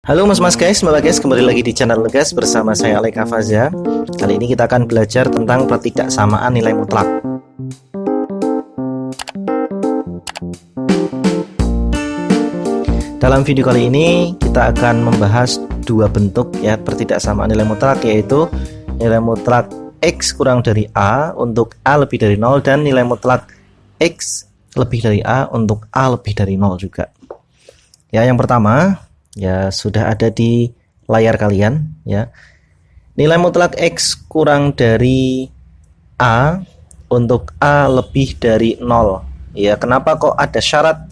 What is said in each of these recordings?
Halo mas-mas guys, mbak guys, kembali lagi di channel guys bersama saya Alek Afaza. Kali ini kita akan belajar tentang pertidaksamaan nilai mutlak. Dalam video kali ini kita akan membahas dua bentuk ya pertidaksamaan nilai mutlak, yaitu nilai mutlak X kurang dari A untuk A lebih dari 0 dan nilai mutlak X lebih dari A untuk A lebih dari 0 juga. Ya, yang pertama ya sudah ada di layar kalian ya. Nilai mutlak X kurang dari A untuk A lebih dari 0. Ya, kenapa kok ada syarat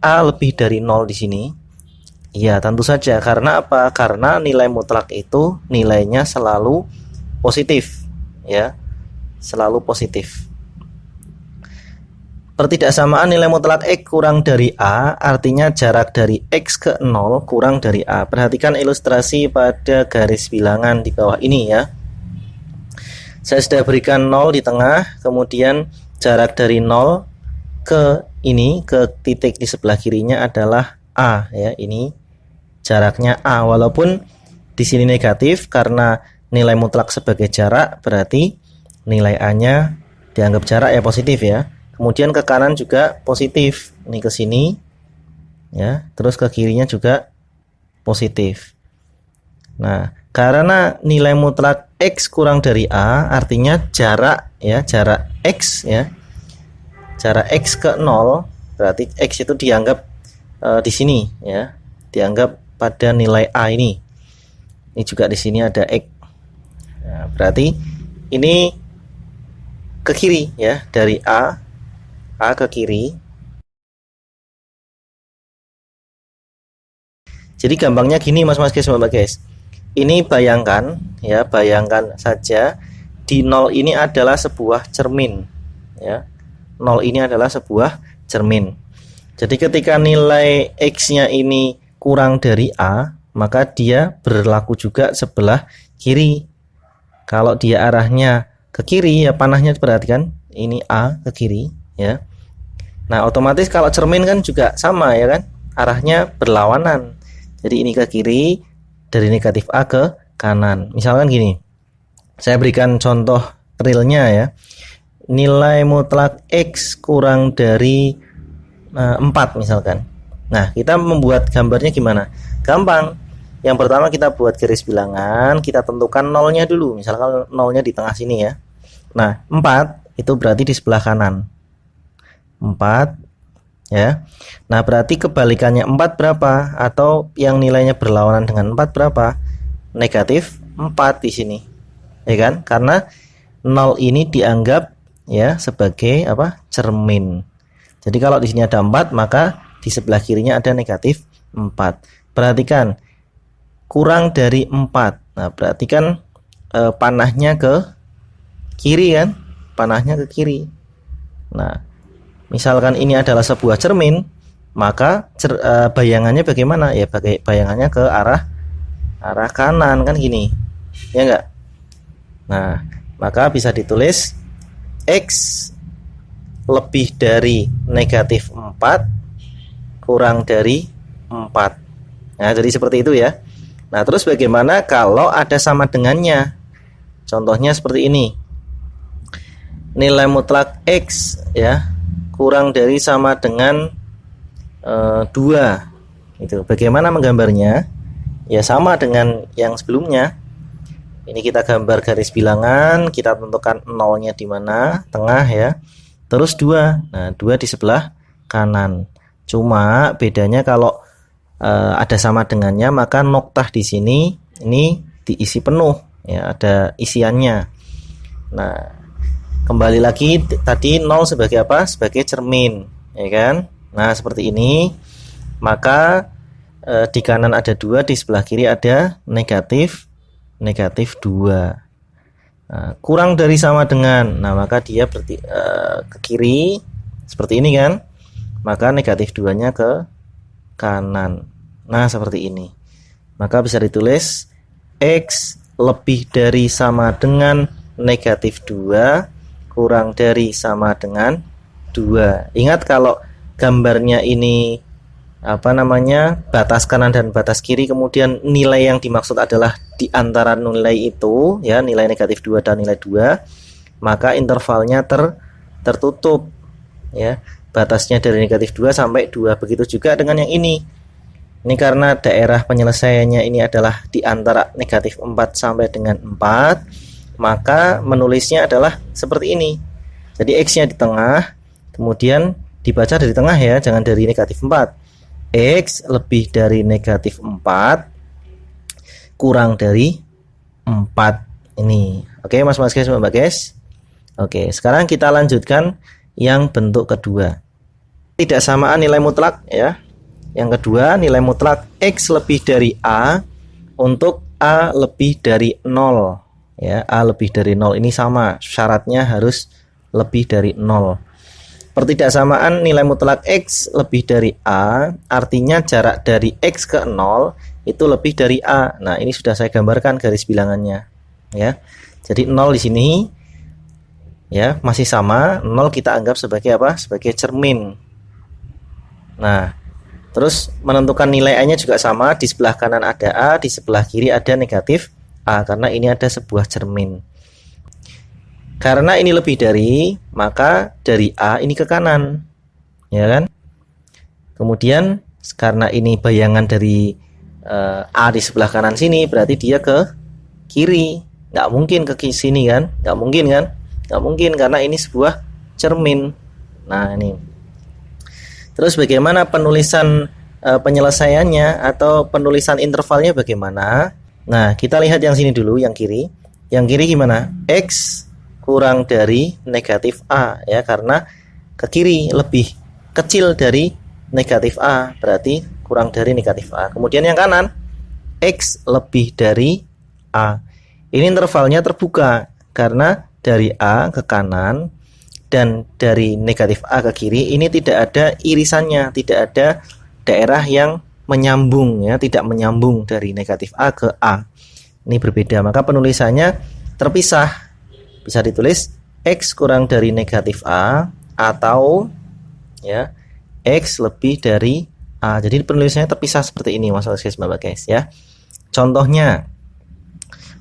A lebih dari 0 di sini? Ya, tentu saja karena apa? Karena nilai mutlak itu nilainya selalu positif ya. Selalu positif. Pertidaksamaan nilai mutlak X kurang dari A artinya jarak dari X ke 0 kurang dari A. Perhatikan ilustrasi pada garis bilangan di bawah ini ya. Saya sudah berikan 0 di tengah, kemudian jarak dari 0 ke ini, ke titik di sebelah kirinya adalah A ya. Ini jaraknya A, walaupun di sini negatif karena nilai mutlak sebagai jarak, berarti nilai A-nya dianggap jarak ya, positif ya. Kemudian ke kanan juga positif, ini ke sini ya, terus ke kirinya juga positif. Nah, karena nilai mutlak X kurang dari A artinya jarak ya, jarak X ya, jarak X ke 0, berarti X itu dianggap di sini ya, dianggap pada nilai A ini. Ini juga di sini ada X. Nah, berarti ini ke kiri ya, dari A ke kiri. Jadi gampangnya gini mas-mas guys, mbak guys. Ini bayangkan ya, bayangkan saja di 0 ini adalah sebuah cermin ya. 0 ini adalah sebuah cermin. Jadi ketika nilai X-nya ini kurang dari A, maka dia berlaku juga sebelah kiri. Kalau dia arahnya ke kiri ya, panahnya perhatikan, ini A ke kiri ya. Nah, otomatis kalau cermin kan juga sama ya kan, arahnya berlawanan. Jadi ini ke kiri, dari negatif A ke kanan. Misalkan gini, saya berikan contoh realnya ya. Nilai mutlak X kurang dari 4 misalkan. Nah, kita membuat gambarnya gimana? Gampang. Yang pertama kita buat garis bilangan, kita tentukan nolnya dulu. Misalkan nolnya di tengah sini ya. Nah, 4 itu berarti di sebelah kanan. 4 ya. Nah, berarti kebalikannya 4 berapa? Atau yang nilainya berlawanan dengan 4 berapa? Negatif 4 di sini. Ya kan? Karena 0 ini dianggap ya sebagai apa? Cermin. Jadi kalau di sini ada 4, maka di sebelah kirinya ada negatif 4. Perhatikan, kurang dari 4. Nah, berarti kan panahnya ke kiri kan? Panahnya ke kiri. Nah, misalkan ini adalah sebuah cermin, maka bayangannya bagaimana? Ya bayangannya ke arah kanan kan gini. Ya enggak? Nah, maka bisa ditulis X lebih dari negatif 4 kurang dari 4. Nah, jadi seperti itu ya. Nah, terus bagaimana kalau ada sama dengannya? Contohnya seperti ini. Nilai mutlak X ya kurang dari sama dengan 2. Itu bagaimana menggambarnya? Ya sama dengan yang sebelumnya. Ini kita gambar garis bilangan, kita tentukan nolnya di mana, tengah ya. Terus 2. Nah, 2 di sebelah kanan. Cuma bedanya kalau ada sama dengannya, maka noktah di sini ini diisi penuh ya, ada isiannya. Nah, kembali lagi tadi 0 sebagai apa? Sebagai cermin, ya kan? Nah, seperti ini. Maka di kanan ada 2, di sebelah kiri ada negatif 2. Nah, kurang dari sama dengan. Nah, maka dia ke kiri seperti ini kan? Maka negatif 2-nya ke kanan. Nah, seperti ini. Maka bisa ditulis X lebih dari sama dengan negatif 2 kurang dari sama dengan 2. Ingat kalau gambarnya ini apa namanya, batas kanan dan batas kiri, kemudian nilai yang dimaksud adalah di antara nilai itu ya, nilai negatif 2 dan nilai 2, maka intervalnya tertutup ya, batasnya dari negatif 2 sampai 2. Begitu juga dengan yang ini. Ini karena daerah penyelesaiannya ini adalah di antara negatif 4 sampai dengan 4, maka menulisnya adalah seperti ini. Jadi X-nya di tengah, kemudian dibaca dari tengah ya, jangan dari negatif 4. X lebih dari negatif 4 kurang dari 4 ini. Oke mas guys, mbak guys. Oke, sekarang kita lanjutkan yang bentuk kedua. Tidak samaan nilai mutlak ya. Yang kedua, nilai mutlak X lebih dari A untuk A lebih dari 0 ya. A lebih dari 0 ini sama, syaratnya harus lebih dari 0. Pertidaksamaan nilai mutlak X lebih dari A artinya jarak dari X ke 0 itu lebih dari A. Nah, ini sudah saya gambarkan garis bilangannya ya. Jadi 0 di sini ya masih sama, 0 kita anggap sebagai apa? Sebagai cermin. Nah, terus menentukan nilai A nya juga sama, di sebelah kanan ada A, di sebelah kiri ada negatif A, karena ini ada sebuah cermin. Karena ini lebih dari, maka dari A ini ke kanan ya kan. Kemudian karena ini bayangan dari A di sebelah kanan sini, berarti dia ke kiri. Nggak mungkin ke sini kan, nggak mungkin kan, nggak mungkin karena ini sebuah cermin. Nah ini. Terus bagaimana penulisan penyelesaiannya atau penulisan intervalnya bagaimana? Nah, kita lihat yang sini dulu, yang kiri. Yang kiri gimana? X kurang dari negatif A ya, karena ke kiri lebih kecil dari negatif A, berarti kurang dari negatif A. Kemudian yang kanan, X lebih dari A. Ini intervalnya terbuka karena dari A ke kanan dan dari negatif A ke kiri ini tidak ada irisannya, tidak ada daerah yang menyambung ya, tidak menyambung dari negatif A ke A. Ini berbeda, maka penulisannya terpisah. Bisa ditulis X kurang dari negatif A atau ya X lebih dari A. Jadi penulisannya terpisah seperti ini mas guys, mbak guys ya. Contohnya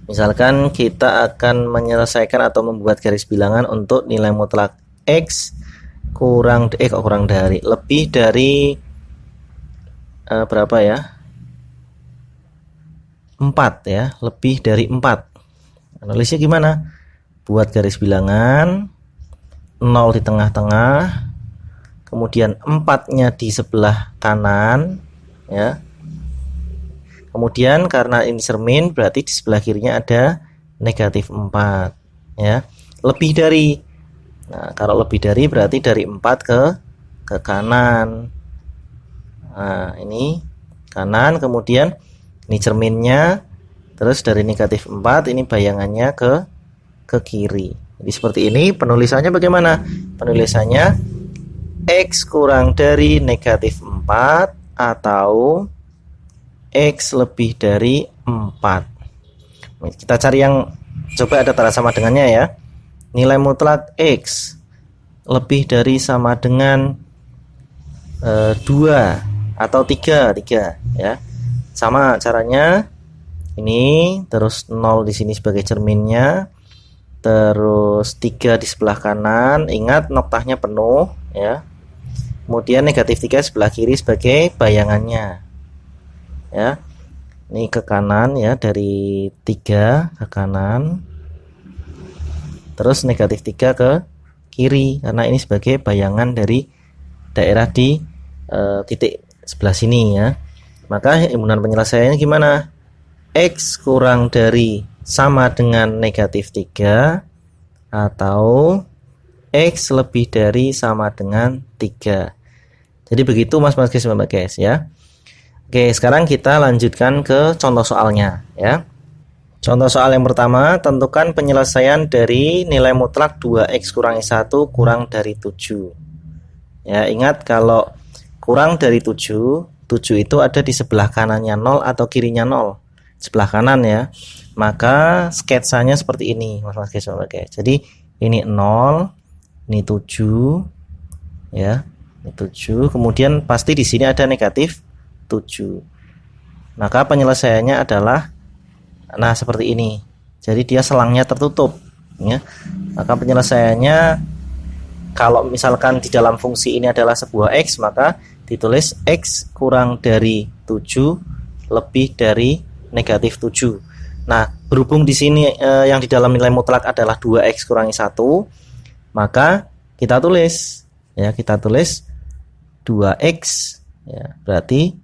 misalkan kita akan menyelesaikan atau membuat garis bilangan untuk nilai mutlak X kurang dari lebih dari berapa ya? 4 ya, lebih dari 4. Nulisnya gimana? Buat garis bilangan 0 di tengah-tengah, kemudian 4-nya di sebelah kanan ya. Kemudian karena ini cermin berarti di sebelah kirinya ada negatif 4 ya. Lebih dari. Nah, kalau lebih dari berarti dari 4 ke kanan. Nah, ini kanan, kemudian ini cerminnya, terus dari negatif 4 ini bayangannya ke kiri. Jadi seperti ini penulisannya bagaimana? Penulisannya X kurang dari negatif 4 atau X lebih dari 4. Kita cari yang coba ada tanda sama dengannya ya. Nilai mutlak X lebih dari sama dengan 2 atau 3 ya. Sama caranya. Ini terus 0 di sini sebagai cerminnya, terus 3 di sebelah kanan, ingat noktahnya penuh ya. Kemudian negatif 3 sebelah kiri sebagai bayangannya ya. Ini ke kanan ya, dari 3 ke kanan, terus negatif 3 ke kiri karena ini sebagai bayangan dari daerah di titik sebelah sini ya. Maka himpunan penyelesaiannya gimana? X kurang dari sama dengan negatif 3 atau X lebih dari sama dengan 3. Jadi begitu mas guys ya. Oke, sekarang kita lanjutkan ke contoh soalnya ya. Contoh soal yang pertama, tentukan penyelesaian dari nilai mutlak 2x kurangi 1 kurang dari 7. Ya, ingat kalau kurang dari 7 itu ada di sebelah kanannya 0 atau kirinya 0. Sebelah kanan ya. Maka sketsanya seperti ini, Mas guys. Jadi ini 0, ini 7 ya. Ini 7. Kemudian pasti di sini ada negatif 7. Maka penyelesaiannya adalah nah seperti ini. Jadi dia selangnya tertutup ya. Maka penyelesaiannya kalau misalkan di dalam fungsi ini adalah sebuah x, maka ditulis x kurang dari 7 lebih dari negatif 7. Nah, berhubung di sini yang di dalam nilai mutlak adalah 2x kurangi 1, maka kita tulis 2x ya. Berarti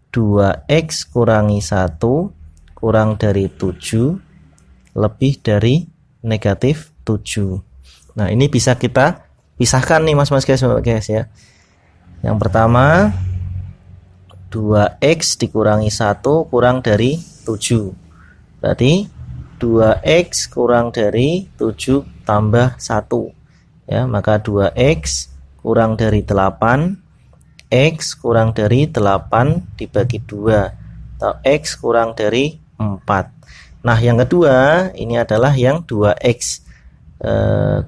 2x kurangi 1 kurang dari 7 lebih dari negatif 7. Nah, ini bisa kita pisahkan nih mas guys ya. Yang pertama 2x dikurangi 1 kurang dari 7. Berarti 2x kurang dari 7 tambah 1 ya, maka 2x kurang dari 8, x kurang dari 8 dibagi 2 atau x kurang dari 4. Nah, yang kedua ini adalah yang 2x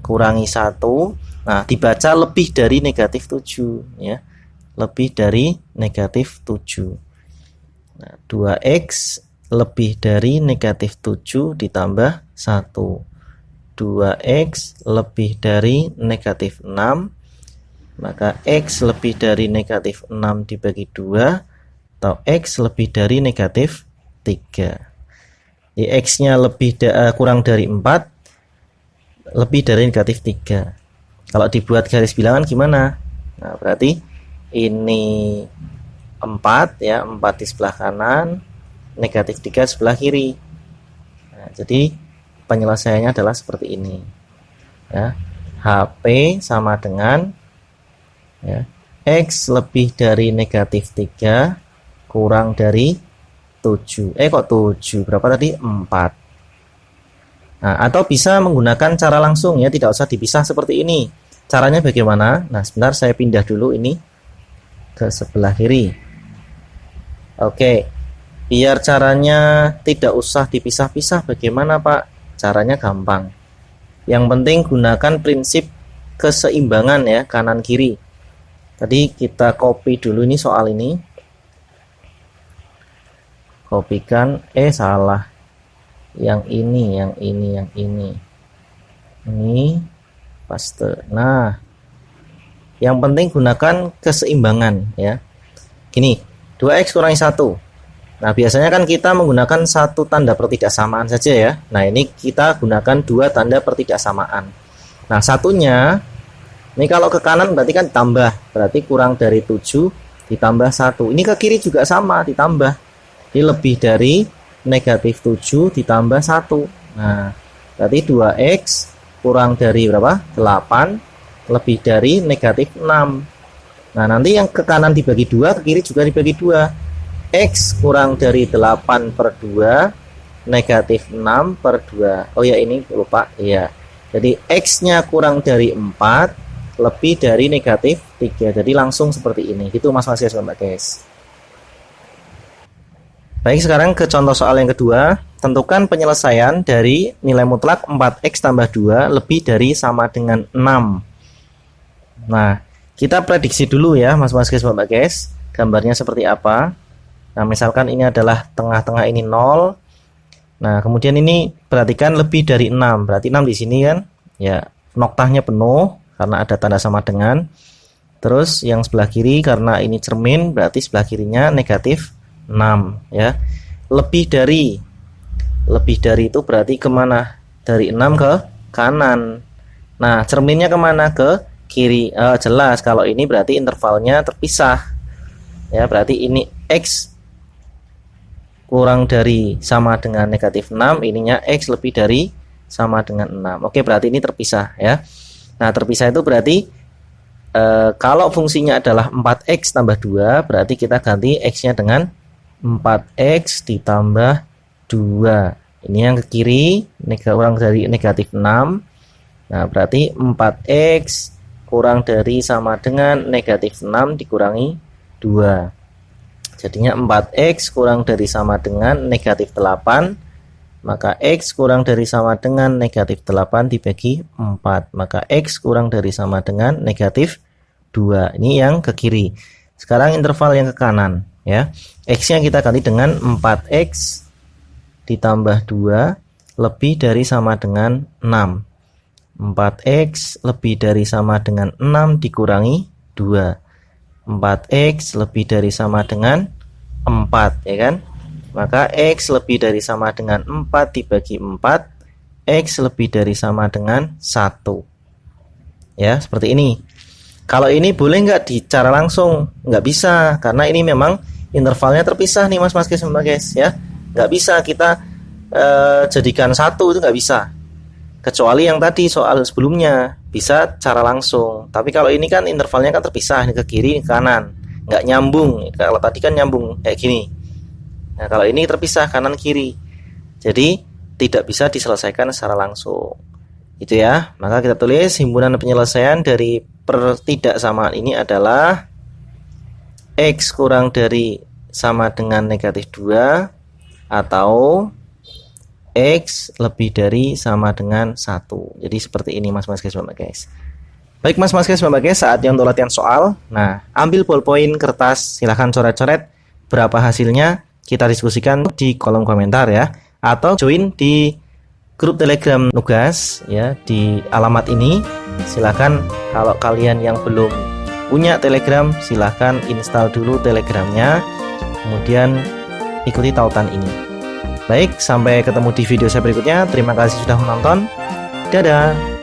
kurangi 1. Nah, dibaca lebih dari negatif 7 ya. Lebih dari negatif 7. Nah, 2x lebih dari negatif 7 ditambah 1. 2x lebih dari negatif 6. Maka x lebih dari negatif 6 dibagi 2 atau x lebih dari negatif 3. Di x-nya kurang dari 4 lebih dari negatif 3. Kalau dibuat garis bilangan gimana? Nah, berarti ini 4 ya, 4 di sebelah kanan, negatif 3 sebelah kiri. Nah, jadi penyelesaiannya adalah seperti ini. Ya. HP sama dengan ya, x lebih dari negatif 3 kurang dari 7. Kok 7? Berapa tadi? 4. Nah, atau bisa menggunakan cara langsung ya, tidak usah dipisah seperti ini. Caranya bagaimana? Nah, sebentar saya pindah dulu ini ke sebelah kiri. Oke, biar caranya tidak usah dipisah-pisah, bagaimana Pak? Caranya gampang. Yang penting gunakan prinsip keseimbangan ya, kanan kiri. Tadi kita copy dulu ini soal ini. Kopikan, salah. Yang ini. Ini paste. Nah, yang penting gunakan keseimbangan ya. Gini, 2x kurangi 1. Nah, biasanya kan kita menggunakan satu tanda pertidaksamaan saja ya. Nah, ini kita gunakan dua tanda pertidaksamaan. Nah, satunya ini kalau ke kanan berarti kan ditambah. Berarti kurang dari 7 ditambah 1. Ini ke kiri juga sama, ditambah. Ini lebih dari negatif 7 ditambah 1. Nah, berarti 2x kurang dari berapa? 8 lebih dari negatif 6. Nah, nanti yang ke kanan dibagi 2, ke kiri juga dibagi 2. X kurang dari 8 per 2 negatif 6 per 2. Oh ya, ini lupa ya. Jadi X-nya kurang dari 4 lebih dari negatif 3. Jadi langsung seperti ini. Gitu mas guys. Baik, sekarang ke contoh soal yang kedua. Tentukan penyelesaian dari nilai mutlak 4x tambah 2 lebih dari sama dengan 6. Nah, kita prediksi dulu ya mas guys. Gambarnya seperti apa? Nah, misalkan ini adalah tengah-tengah ini 0. Nah, kemudian ini perhatikan lebih dari 6. Berarti 6 di sini kan? Ya, noktahnya penuh karena ada tanda sama dengan. Terus yang sebelah kiri karena ini cermin, berarti sebelah kirinya negatif 6 ya. Lebih dari itu berarti kemana? Dari 6 ke kanan. Nah, cerminnya kemana? Ke kiri. Jelas kalau ini berarti intervalnya terpisah ya. Berarti ini X kurang dari sama dengan negatif 6, ininya X lebih dari sama dengan 6. Oke, berarti ini terpisah ya. Nah, terpisah itu berarti kalau fungsinya adalah 4x tambah 2, berarti kita ganti X-nya dengan 4x ditambah 2. Ini yang ke kiri, kurang dari negatif 6. Nah, berarti 4x kurang dari sama dengan negatif 6 dikurangi 2. Jadinya 4x kurang dari sama dengan negatif 8. Maka x kurang dari sama dengan negatif 8 dibagi 4. Maka x kurang dari sama dengan negatif 2. Ini yang ke kiri. Sekarang interval yang ke kanan ya. X-nya kita kali dengan 4x ditambah 2 lebih dari sama dengan 6. 4x lebih dari sama dengan 6 dikurangi 2. 4x lebih dari sama dengan 4 ya kan. Maka X lebih dari sama dengan 4 dibagi 4, X lebih dari sama dengan 1. Ya, seperti ini. Kalau ini boleh nggak dicara langsung? Nggak bisa, karena ini memang intervalnya terpisah nih mas guys ya. Nggak bisa kita jadikan satu, itu nggak bisa. Kecuali yang tadi soal sebelumnya bisa cara langsung. Tapi kalau ini kan intervalnya kan terpisah, ini ke kiri, ini ke kanan, nggak nyambung. Kalau tadi kan nyambung kayak gini. Nah kalau ini terpisah kanan kiri, jadi tidak bisa diselesaikan secara langsung. Itu ya. Maka kita tulis himpunan penyelesaian dari pertidaksamaan ini adalah X kurang dari sama dengan negatif 2 atau X lebih dari sama dengan 1. Jadi seperti ini mas guys Bapak guys. Baik mas guys Bapak guys, saatnya untuk latihan soal. Nah, ambil ballpoint, kertas, silahkan coret-coret berapa hasilnya, kita diskusikan di kolom komentar ya. Atau join di grup Telegram Nugas ya di alamat ini. Silahkan kalau kalian yang belum punya Telegram, silahkan install dulu Telegramnya, kemudian ikuti tautan ini. Baik, sampai ketemu di video saya berikutnya. Terima kasih sudah menonton. Dadah.